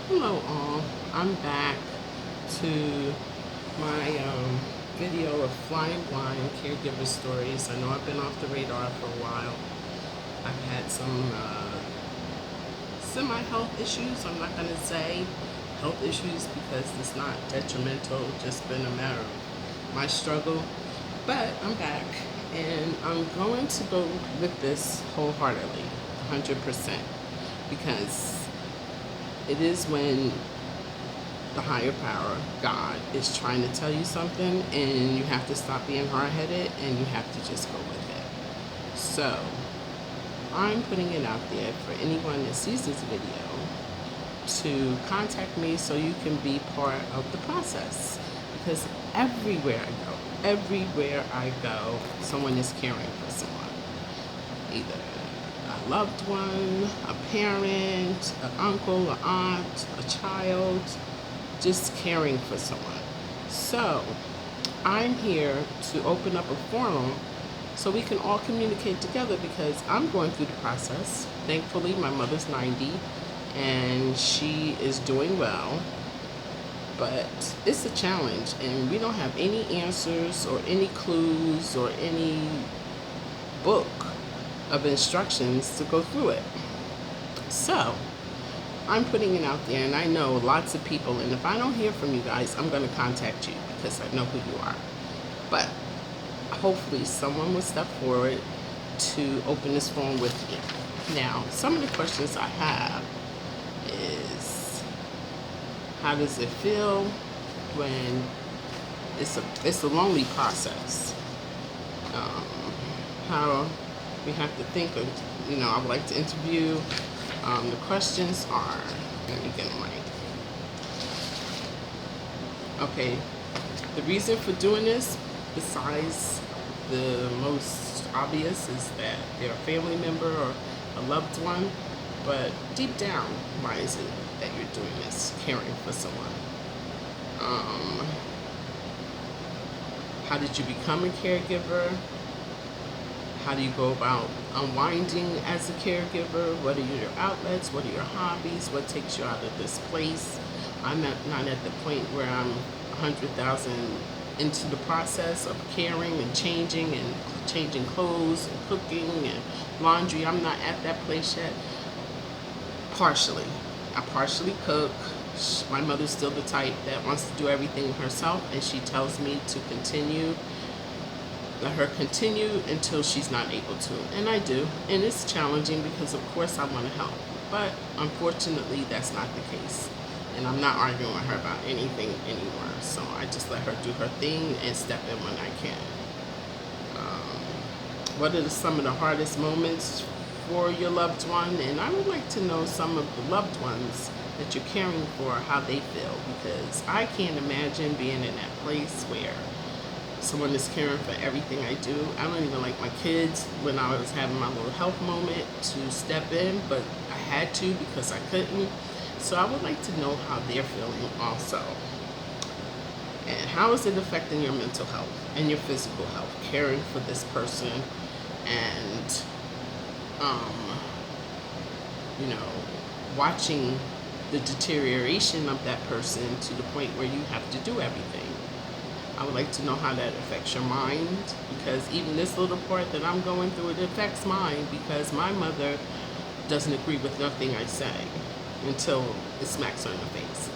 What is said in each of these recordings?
Hello all, I'm back to my video of Flying Blind Caregiver Stories. I know I've been off the radar for a while. I've had some semi-health issues. I'm not going to say health issues because it's not detrimental, just been a matter of my struggle. But I'm back and I'm going to go with this wholeheartedly, 100%, because it is when the higher power, God, is trying to tell you something and you have to stop being hard-headed and you have to just go with it. So I'm putting it out there for anyone that sees this video to contact me so you can be part of the process, because everywhere I go, someone is caring for someone, either a loved one, a parent, an uncle, an aunt, a child, just caring for someone. So I'm here to open up a forum so we can all communicate together, because I'm going through the process. Thankfully, my mother's 90 and she is doing well, but it's a challenge and we don't have any answers or any clues or any book of instructions to go through it. So I'm putting it out there, and I know lots of people, and if I don't hear from you guys, I'm going to contact you because I know who you are. But hopefully someone will step forward to open this forum with me. Now, some of the questions I have is, how does it feel when it's a lonely process? How we have to think of, I would like to interview. The questions are, let me get them right. Okay, the reason for doing this, besides the most obvious, is that they're a family member or a loved one, but deep down, why is it that you're doing this, caring for someone? How did you become a caregiver? How do you go about unwinding as a caregiver? What are your outlets? What are your hobbies? What takes you out of this place? I'm not at the point where I'm 100,000 into the process of caring and changing clothes and cooking and laundry. I'm not at that place yet. Partially. I partially cook. My mother's still the type that wants to do everything herself, and she tells me to let her continue until she's not able to. And I do. And it's challenging because, of course, I want to help. But unfortunately, that's not the case. And I'm not arguing with her about anything anymore. So I just let her do her thing and step in when I can. What are some of the hardest moments for your loved one? And I would like to know some of the loved ones that you're caring for, how they feel. Because I can't imagine being in that place where someone is caring for everything I do. I don't even like my kids when I was having my little health moment to step in, but I had to because I couldn't. So I would like to know how they're feeling also. And how is it affecting your mental health and your physical health, caring for this person and, watching the deterioration of that person to the point where you have to do everything. I would like to know how that affects your mind, because even this little part that I'm going through, it affects mine, because my mother doesn't agree with nothing I say until it smacks her in the face.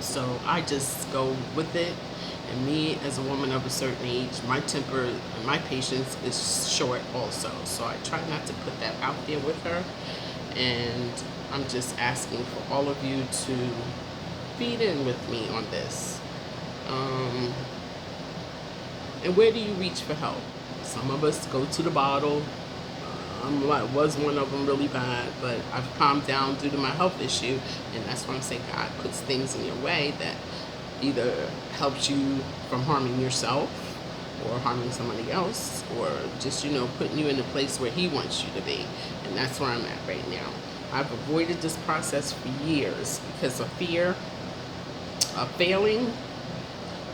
So I just go with it, and me as a woman of a certain age, my temper and my patience is short also. So I try not to put that out there with her, and I'm just asking for all of you to feed in with me on this. And where do you reach for help? Some of us go to the bottle. I was one of them really bad, but I've calmed down due to my health issue, and that's why I'm saying God puts things in your way that either helps you from harming yourself or harming somebody else, or just, putting you in a place where He wants you to be. And that's where I'm at right now. I've avoided this process for years because of fear of failing,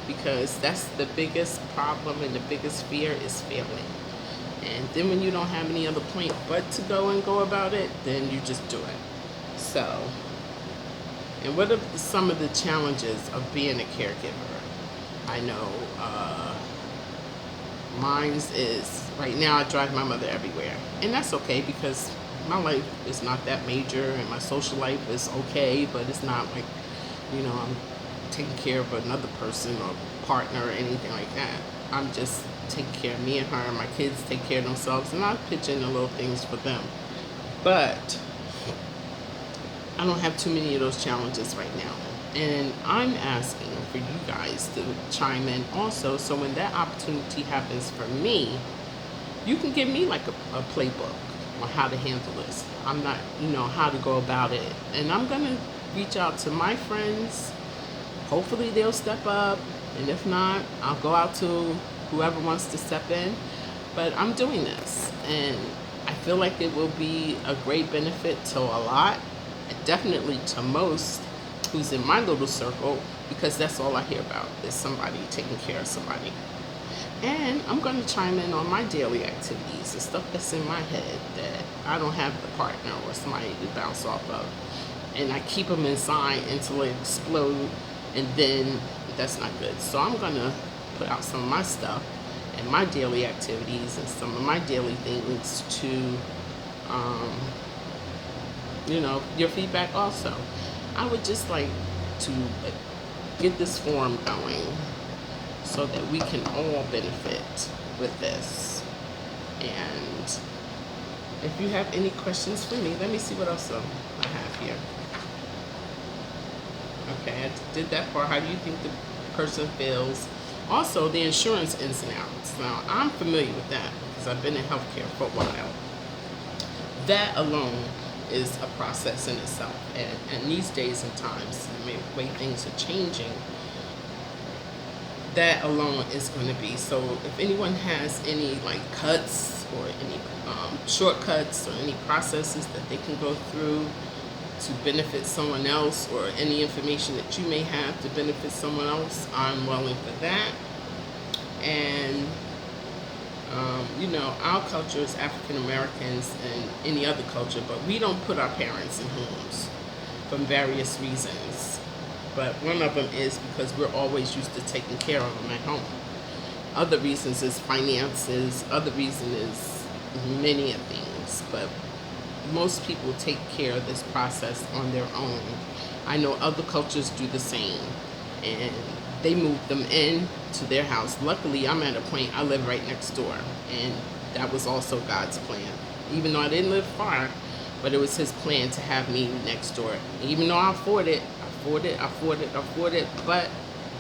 because that's the biggest problem, and the biggest fear is failing. And then when you don't have any other point but to go about it, then you just do it. So And what are some of the challenges of being a caregiver? I know mine's is, right now I drive my mother everywhere. And that's okay because my life is not that major and my social life is okay, but it's not like, I'm taking care of another person or partner or anything like that. I'm just taking care of me and her, and my kids take care of themselves, and I pitch in the little things for them. But I don't have too many of those challenges right now. And I'm asking for you guys to chime in also, so when that opportunity happens for me, you can give me like a playbook on how to handle this. I'm not, how to go about it. And I'm going to reach out to my friends. Hopefully they'll step up. And if not, I'll go out to whoever wants to step in. But I'm doing this. And I feel like it will be a great benefit to a lot. Definitely to most who's in my little circle, because that's all I hear about is somebody taking care of somebody. And I'm going to chime in on my daily activities, the stuff that's in my head that I don't have the partner or somebody to bounce off of. And I keep them inside until they explode, and then that's not good. So I'm going to put out some of my stuff and my daily activities and some of my daily things to your feedback also. I would just like to get this forum going so that we can all benefit with this. And if you have any questions for me, let me see what else I have here. Okay, I did that part. How do you think the person feels? Also, the insurance ins and outs. Now, I'm familiar with that because I've been in healthcare for a while. That alone is a process in itself, and these days and times, the way things are changing, that alone is going to be. So if anyone has any like cuts or any shortcuts or any processes that they can go through to benefit someone else, or any information that you may have to benefit someone else, I'm willing for that. And our culture is African Americans and any other culture, but we don't put our parents in homes for various reasons. But one of them is because we're always used to taking care of them at home. Other reasons is finances. Other reason is many of things. But most people take care of this process on their own. I know other cultures do the same, and they move them in to their house. Luckily, I'm at a point, I live right next door, and that was also God's plan. Even though I didn't live far, but it was his plan to have me next door. Even though I afford it, but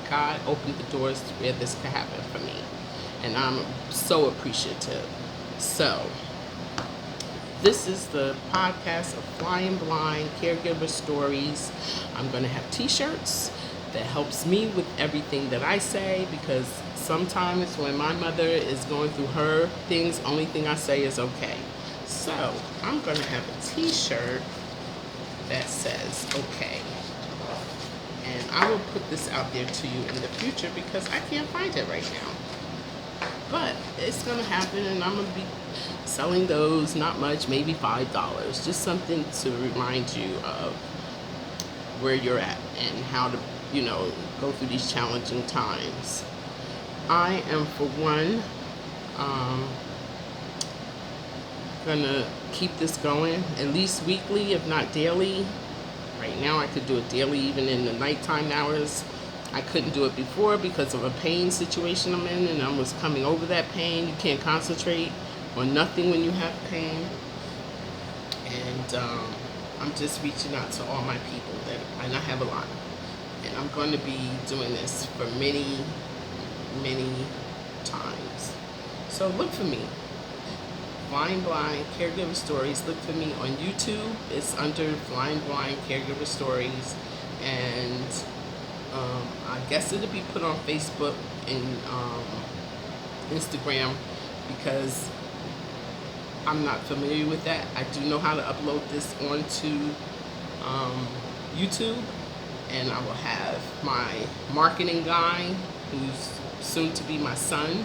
God opened the doors to where this could happen for me. And I'm so appreciative. So, this is the podcast of Flying Blind Caregiver Stories. I'm going to have t-shirts that helps me with everything that I say, because sometimes when my mother is going through her things, only thing I say is okay. So I'm going to have a t-shirt that says okay. And I will put this out there to you in the future because I can't find it right now. But it's going to happen, and I'm going to be selling those, not much, maybe $5. Just something to remind you of where you're at and how to go through these challenging times. I am, for one, gonna keep this going at least weekly, if not daily. Right now I could do it daily, even in the nighttime hours. I couldn't do it before because of a pain situation I'm in, and I was coming over that pain. You can't concentrate on nothing when you have pain. And I'm just reaching out to all my people, and I have a lot. And I'm going to be doing this for many, many times. So look for me. Flying Blind Caregiver Stories. Look for me on YouTube. It's under Flying Blind Caregiver Stories. And I guess it'll be put on Facebook and Instagram, because I'm not familiar with that. I do know how to upload this onto YouTube. And I will have my marketing guy, who's soon to be my son,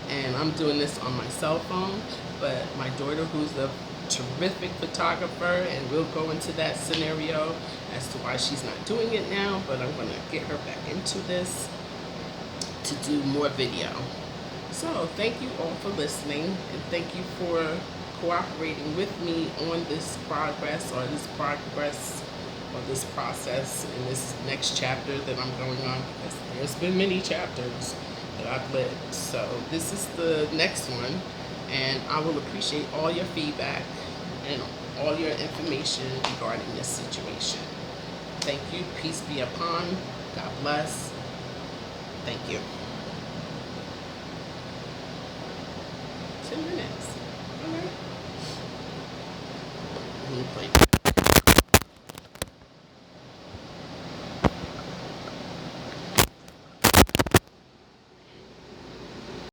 and I'm doing this on my cell phone. But my daughter, who's the terrific photographer, and we'll go into that scenario as to why she's not doing it now, but I'm going to get her back into this to do more video. So thank you all for listening, and thank you for cooperating with me on this progress or this process in this next chapter that I'm going on, because there's been many chapters that I've lived. So this is the next one, and I will appreciate all your feedback and all your information regarding this situation. Thank you. Peace be upon. God bless. Thank you. 10 minutes. All right. Let me play.